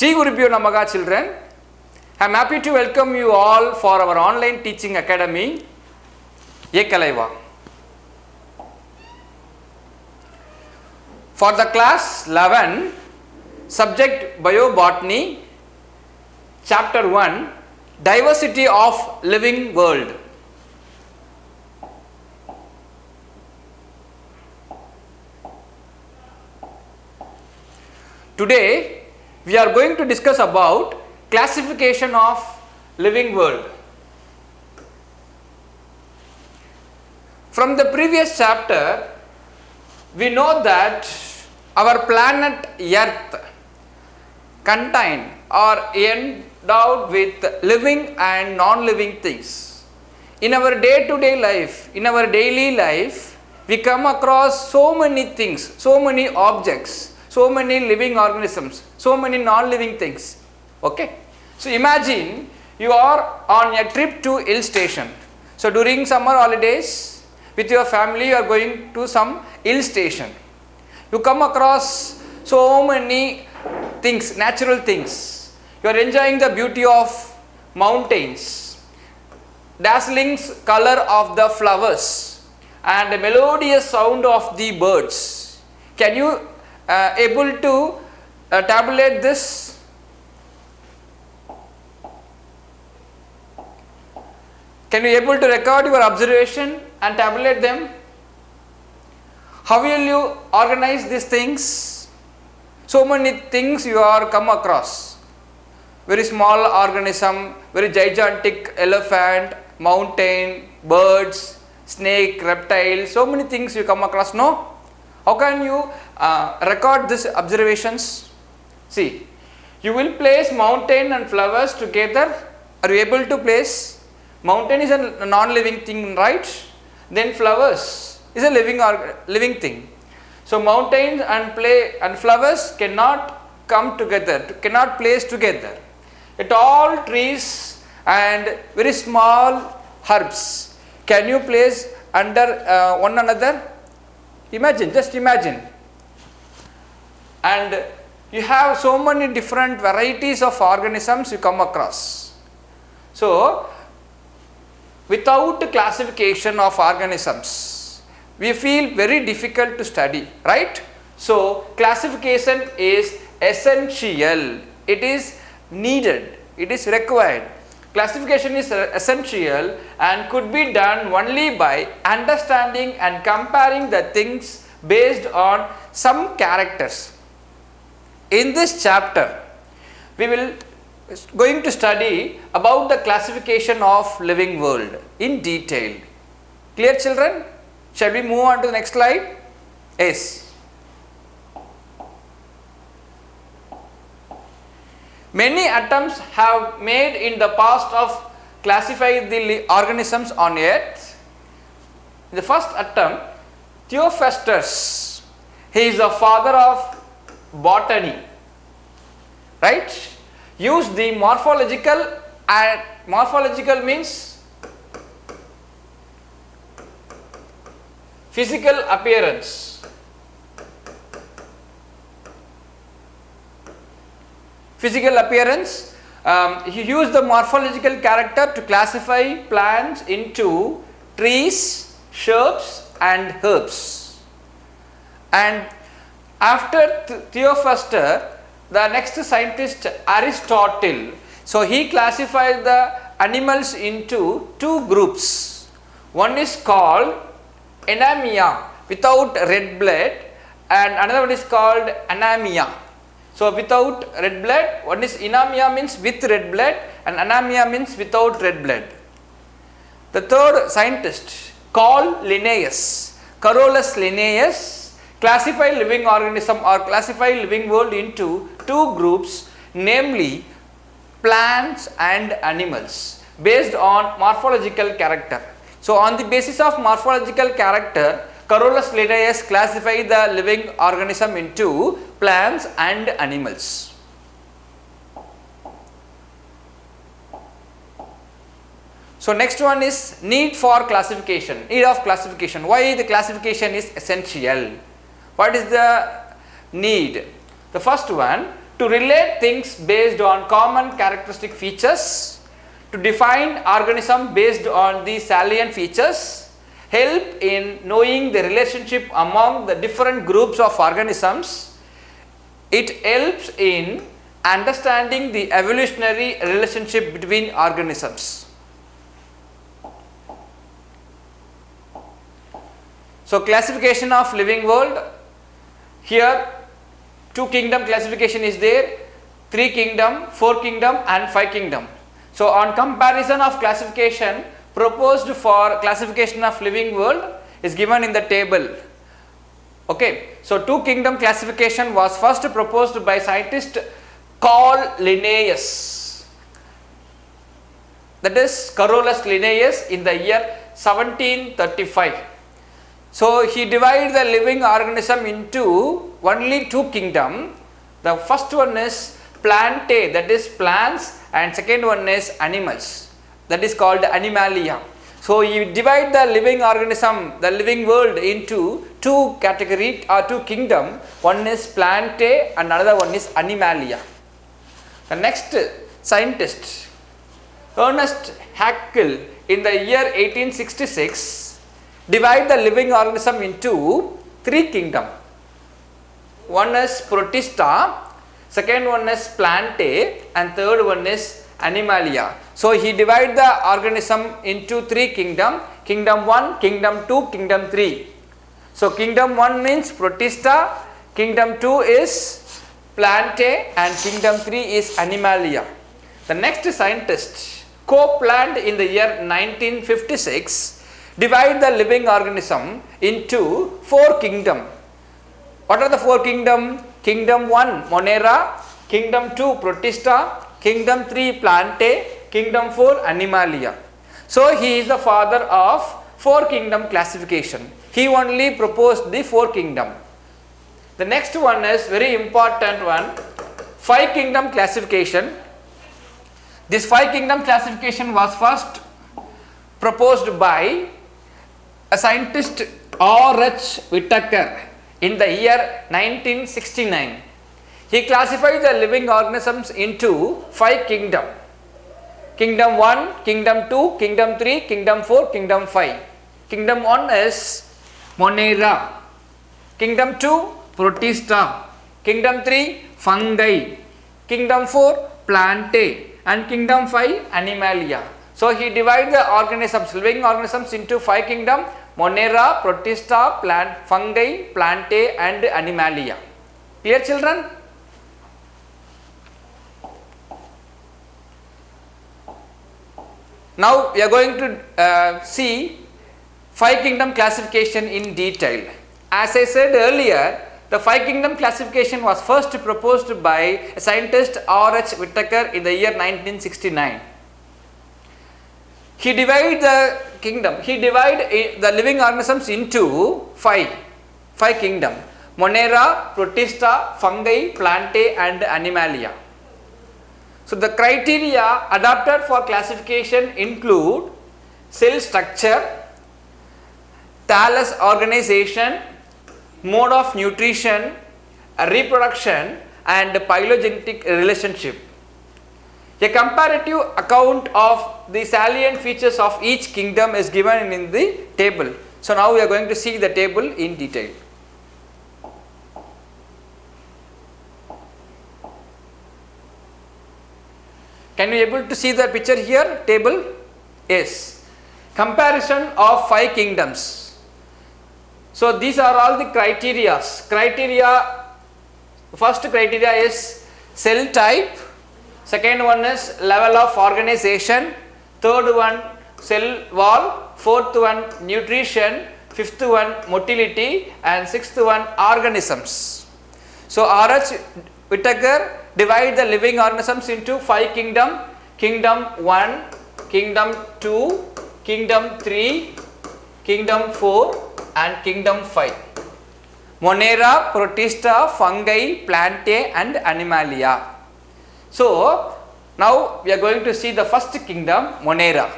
Shri Gurubhyo Namaha children. I am happy to welcome you all for our online teaching academy, Ekalaiva. For the class 11, subject Biobotany, chapter 1, Diversity of Living World. Today, we are going to discuss about classification of living world. From the previous chapter, we know that our planet Earth contain or endowed with living and non-living things. In our day-to-day life, in our daily life, we come across so many things, so many objects, so many living organisms, so many non-living things. Okay. So imagine you are on a trip to hill station. So during summer holidays, with your family you are going to some hill station. You come across so many things, natural things. You are enjoying the beauty of mountains, dazzling color of the flowers and the melodious sound of the birds. Can you able to tabulate this? Can you able to record your observation and tabulate them? How will you organize these things? So many things you are come across. Very small organism, very gigantic elephant, mountain, birds, snake, reptile, so many things you come across, no? How can you record these observations? See, you will place mountain and flowers together. Are you able to place? Mountain is a non-living thing, right? Then flowers is a living thing. So mountains and flowers cannot come together, cannot place together. At all trees and very small herbs, can you place under one another? Imagine, just imagine. And you have so many different varieties of organisms you come across. So, without classification of organisms, we feel very difficult to study, right? So, classification is essential. It is needed. It is required. Classification is essential and could be done only by understanding and comparing the things based on some characters. In this chapter, we will going to study about the classification of living world in detail. Clear, children? Shall we move on to the next slide? Yes. Many attempts have made in the past of classify the organisms on earth. The first attempt, Theophrastus, he is the father of botany, right? Use the morphological, and morphological means physical appearance. Physical appearance, he used the morphological character to classify plants into trees, shrubs and herbs. And after Theophrastus, the next scientist Aristotle, so he classified the animals into two groups. One is called anemia, without red blood, and another one is called anemia. So, without red blood, one is anemia means with red blood and anemia means without red blood. The third scientist called Linnaeus, Carolus Linnaeus, classify living organism or classify living world into two groups, namely plants and animals based on morphological character. So, on the basis of morphological character, Carolus Linnaeus classified the living organism into plants and animals. So, next one is need for classification, need of classification. Why the classification is essential? What is the need? The first one, to relate things based on common characteristic features, to define organism based on the salient features, help in knowing the relationship among the different groups of organisms. It helps in understanding the evolutionary relationship between organisms. So, classification of living world. Here 2 kingdom classification is there, 3 kingdom, 4 kingdom and 5 kingdom. So, on comparison of classification proposed for classification of living world is given in the table. Okay. So, 2 kingdom classification was first proposed by scientist Carl Linnaeus, that is Carolus Linnaeus, in the year 1735. So, he divided the living organism into only 2 kingdom. The first one is plantae, that is plants, and second one is animals, that is called animalia. So, he divide the living organism, the living world, into 2 category or 2 kingdom. One is plantae and another one is animalia. The next scientist Ernest Haeckel in the year 1866 divide the living organism into 3 kingdom. One is Protista, second one is plantae and third one is animalia. So, he divide the organism into 3 kingdom, kingdom 1, kingdom 2, kingdom 3. So, kingdom 1 means Protista, kingdom 2 is plantae and kingdom 3 is animalia. The next scientist Copeland in the year 1956 divide the living organism into 4 kingdom. What are the 4 kingdom? Kingdom 1 Monera, kingdom 2 Protista, kingdom 3 plantae, kingdom 4 animalia. So, he is the father of 4 kingdom classification. He only proposed the 4 kingdom. The next one is very important one, 5 kingdom classification. This 5 kingdom classification was first proposed by a scientist R.H. Whittaker in the year 1969. He classified the living organisms into 5 kingdom. Kingdom 1, kingdom 2, kingdom 3, kingdom 4, kingdom 5. Kingdom 1 is Monera, kingdom 2 Protista, kingdom 3 fungi, kingdom 4 plantae and kingdom 5 animalia. So, he divided the organisms, living organisms into 5 kingdom: Monera, Protista, fungi, plantae and animalia. Clear, children? Now, we are going to see 5 kingdom classification in detail. As I said earlier, the 5 kingdom classification was first proposed by scientist R.H. Whittaker in the year 1969. He divided the living organisms into 5 kingdom: Monera, Protista, fungi, plantae and animalia. So, the criteria adopted for classification include cell structure, thallus organization, mode of nutrition, reproduction and phylogenetic relationship. A comparative account of the salient features of each kingdom is given in the table. So, now we are going to see the table in detail. Can you able to see the picture here, table? Yes. Comparison of 5 kingdoms. So, these are all the criteria. First criteria is cell type, second one is level of organization, third one cell wall, fourth one nutrition, fifth one motility and sixth one organisms. So, R.H. Whittaker divide the living organisms into 5 kingdom: kingdom 1, kingdom 2, kingdom 3, kingdom 4 and kingdom 5. Monera, Protista, fungi, plantae and animalia. So, now we are going to see the first kingdom, Monera.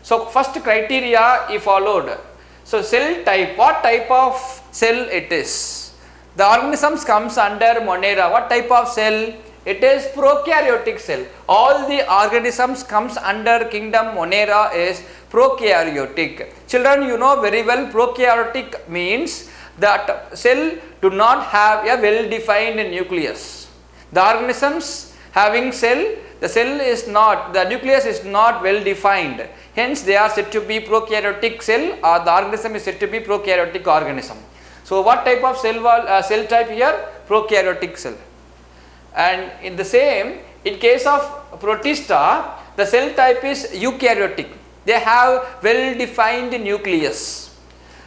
So, first criteria he followed. So, cell type, what type of cell it is? The organisms comes under Monera. What type of cell? It is prokaryotic cell. All the organisms comes under kingdom Monera is prokaryotic. Children, you know very well prokaryotic means that cell do not have a well defined nucleus. The organisms having cell, the nucleus is not well defined. Hence they are said to be prokaryotic cell, or the organism is said to be prokaryotic organism. So what type of cell type here? Prokaryotic cell. And in the same, in case of Protista, the cell type is eukaryotic. They have well defined nucleus.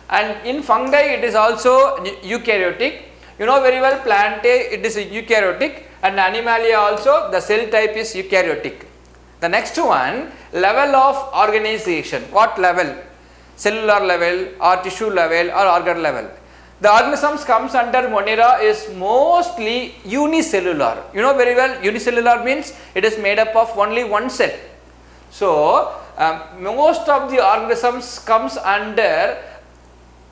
And in fungi it is also eukaryotic. You know very well, Plantae it is eukaryotic, and Animalia also the cell type is eukaryotic. The next one, level of organization. What level? Cellular level or tissue level or organ level. The organisms comes under Monera is mostly unicellular. You know very well, unicellular means it is made up of only one cell. So most of the organisms comes under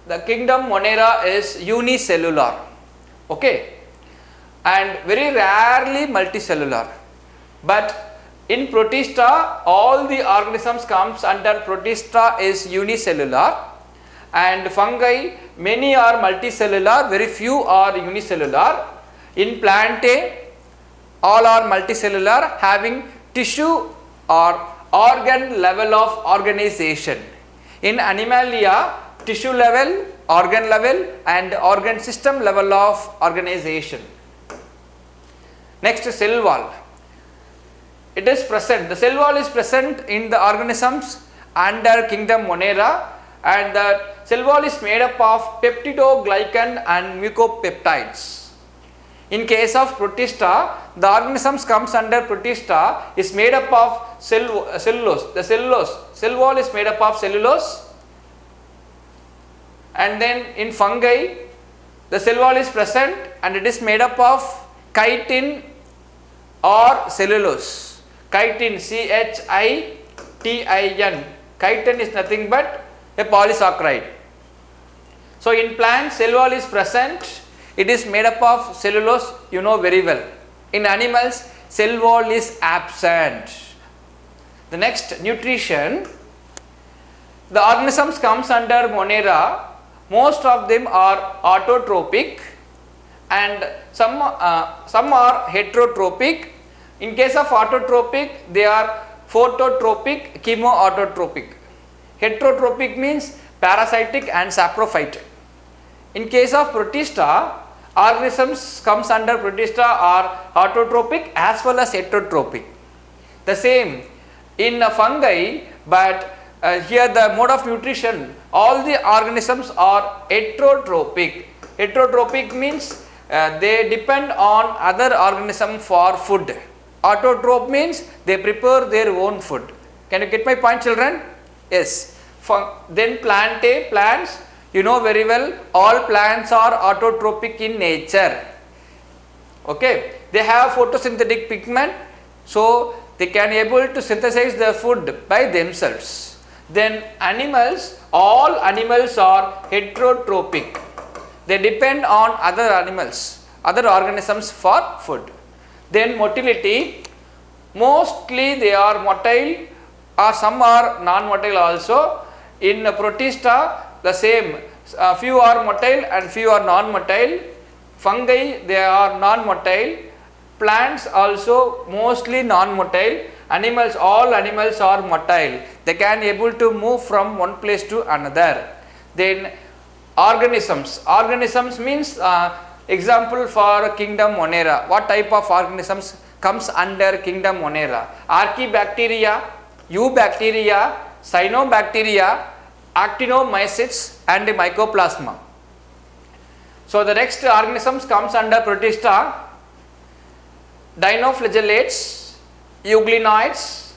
the kingdom Monera is unicellular, okay, and very rarely multicellular. But in Protista, all the organisms comes under Protista is unicellular, and fungi many are multicellular, very few are unicellular. In Plantae, all are multicellular, having tissue or organ level of organization. In Animalia, tissue level, organ level and organ system level of organization. Next, cell wall. It is present, the cell wall is present in the organisms under kingdom Monera, and the cell wall is made up of peptidoglycan and mucopeptides. In case of Protista, the organisms comes under Protista is made up of cellulose. The cell wall is made up of cellulose. And then in fungi, the cell wall is present and it is made up of chitin or cellulose. Chitin, C-H-I-T-I-N. Chitin is nothing but a polysaccharide. So in plants, cell wall is present, it is made up of cellulose, you know very well. In animals, cell wall is absent. The next, nutrition. The organisms comes under Monera. Most of them are autotrophic and some are heterotrophic. In case of autotrophic, they are phototrophic, chemoautotrophic. Heterotrophic means parasitic and saprophyte. In case of Protista, organisms comes under Protista are autotrophic as well as heterotrophic. The same in fungi, but here the mode of nutrition, all the organisms are heterotrophic. Heterotrophic means they depend on other organism for food. Autotroph means they prepare their own food. Can you get my point, children? Yes. Then Plantae, plants, you know very well, all plants are autotrophic in nature. Okay, they have photosynthetic pigment, so they can able to synthesize the food by themselves. Then animals, all animals are heterotrophic. They depend on other animals, other organisms for food. Then motility, mostly they are motile or some are non-motile also. In Protista, the same, few are motile and few are non-motile. Fungi, they are non-motile. Plants also mostly non-motile. Animals, all animals are motile. They can able to move from one place to another. Then organisms. Organisms means example for kingdom Monera. What type of organisms comes under kingdom Monera? Archaebacteria, eubacteria, cyanobacteria, actinomycetes and mycoplasma. So the next organisms comes under Protista: dinoflagellates, euglenoids,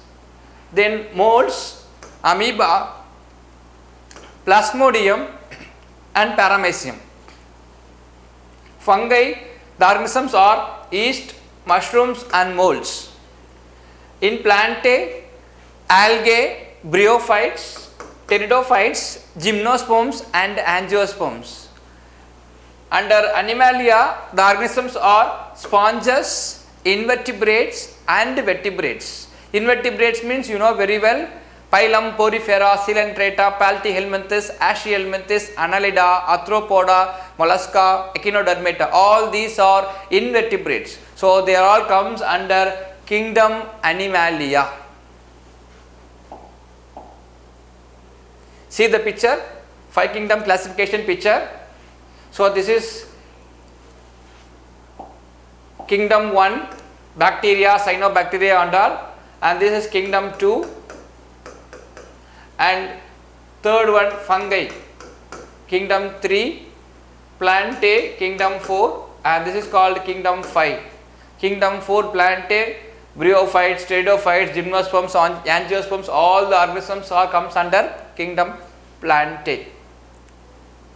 then molds, amoeba, plasmodium and paramecium. Fungi, the organisms are yeast, mushrooms and molds. In Plantae, algae, bryophytes, pteridophytes, gymnosperms and angiosperms. Under Animalia, the organisms are sponges, invertebrates and vertebrates. Invertebrates means you know very well: Phylum Porifera, Coelenterata, Platyhelminthes, Archaehelminthes, Annelida, Arthropoda, Mollusca, Echinodermata. All these are invertebrates. So they all comes under kingdom Animalia. See the picture, 5 kingdom classification picture. So this is kingdom 1, bacteria, cyanobacteria and all, and this is kingdom 2, and third one fungi, kingdom 3, plantae, kingdom 4, and this is called kingdom 5. Kingdom 4 plantae, bryophytes, pteridophytes, gymnosperms, angiosperms, all the organisms are comes under kingdom plantae.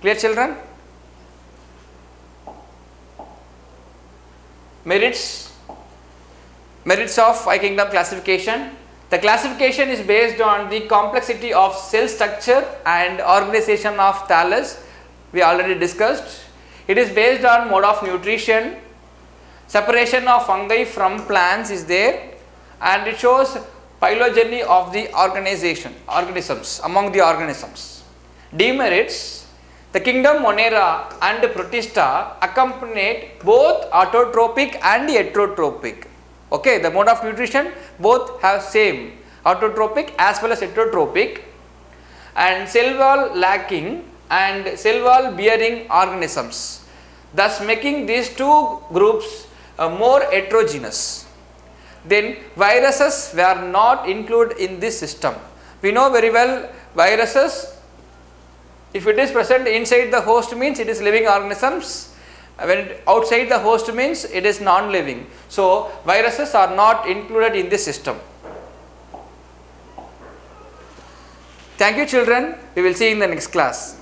Clear children? Merits of 5 kingdom classification. The classification is based on the complexity of cell structure and organization of thallus. We already discussed. It is based on mode of nutrition. Separation of fungi from plants is there, and it shows phylogeny of the organisms among the organisms. Demerits: the kingdom Monera and Protista accompanied both autotrophic and heterotrophic. Okay, the mode of nutrition both have same, autotrophic as well as heterotrophic, and cell wall lacking and cell wall bearing organisms, thus making these two groups more heterogeneous. Then viruses were not included in this system. We know very well viruses, if it is present inside the host means it is living organisms, when outside the host means it is non-living. So viruses are not included in this system. Thank you children, we will see in the next class.